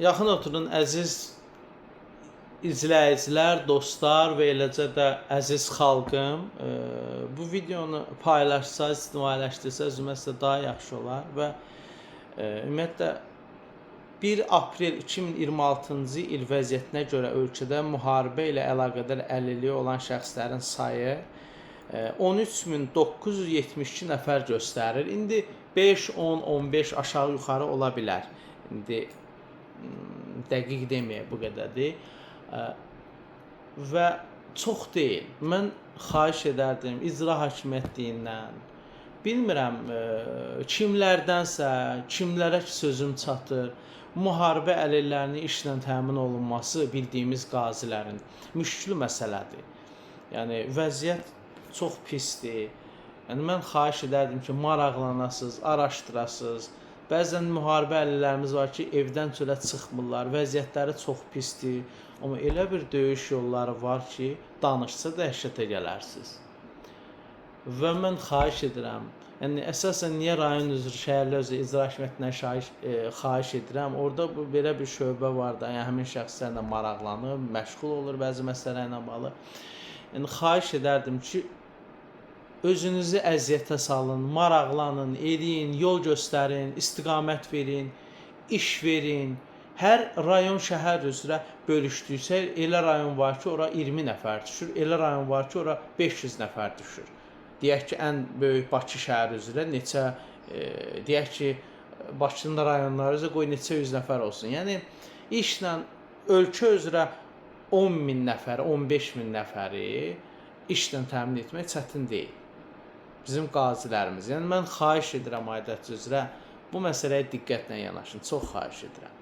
Yaxın oturun əziz izləyicilər, dostlar və eləcə də əziz xalqım. Bu videonu paylaşsaz, istifadələşdirsəz ümumiyyətlə daha yaxşı olar və ümumiyyətlə 1 aprel 2026-cı il vəziyyətinə görə ölkədə müharibə ilə əlaqədar əlilliyi olan şəxslərin sayı 13.972 nəfər göstərir. İndi 5, 10, 15 aşağı yuxarı ola bilər. İndi dəqiq deməyək bu qədərdir. Və çox deyil. Mən xahiş edərdim icra hakimiyyətliyindən, bilmirəm kimlərdənsə, kimlərə ki sözüm çatır, müharibə əlillərinin işlə təmin olunması bildiyimiz qazilərin müşkül məsələdir. Yəni vəziyyət çox pisdir. Yəni mən xahiş edərdim ki, maraqlanasınız, araşdırasınız. Bəzən müharibə əlillərimiz var ki, evdən çölə çıxmırlar, vəziyyətləri çox pisdir. Amma elə bir döyüş yolları var ki, danışsa dəhşətə gələrsiniz. Və mən xahiş edirəm, yəni əsasən niyə rayon üzrə, şəhərlər üzrə icra hakimiyyətindən xahiş edirəm, orada belə bir şöbə var da, yəni həmin şəxslərlə maraqlanır, məşğul olur bəzi məsələ ilə bağlı. Yəni xahiş edərdim ki, özünüzü əziyyətə salın, maraqlanın, eləyin, yol göstərin, istiqamət verin, iş verin. Hər rayon şəhər üzrə bölüşdüksə, elə rayon var ki, ora 20 nəfər düşür, elə rayon var ki, ora 500 nəfər düşür. Deyək ki, ən böyük Bakı şəhər üzrə neçə, deyək ki, Bakının rayonları üzrə qoy neçə 100 nəfər olsun. Yəni, işlə ölkə üzrə 10.000 nəfər, 15.000 nəfəri işlə təmin etmək çətin deyil. Bizim qazilərimiz. Yəni, mən xahiş edirəm aidiyyatı üzrə bu məsələyə diqqətlə yanaşın. Çox xahiş edirəm.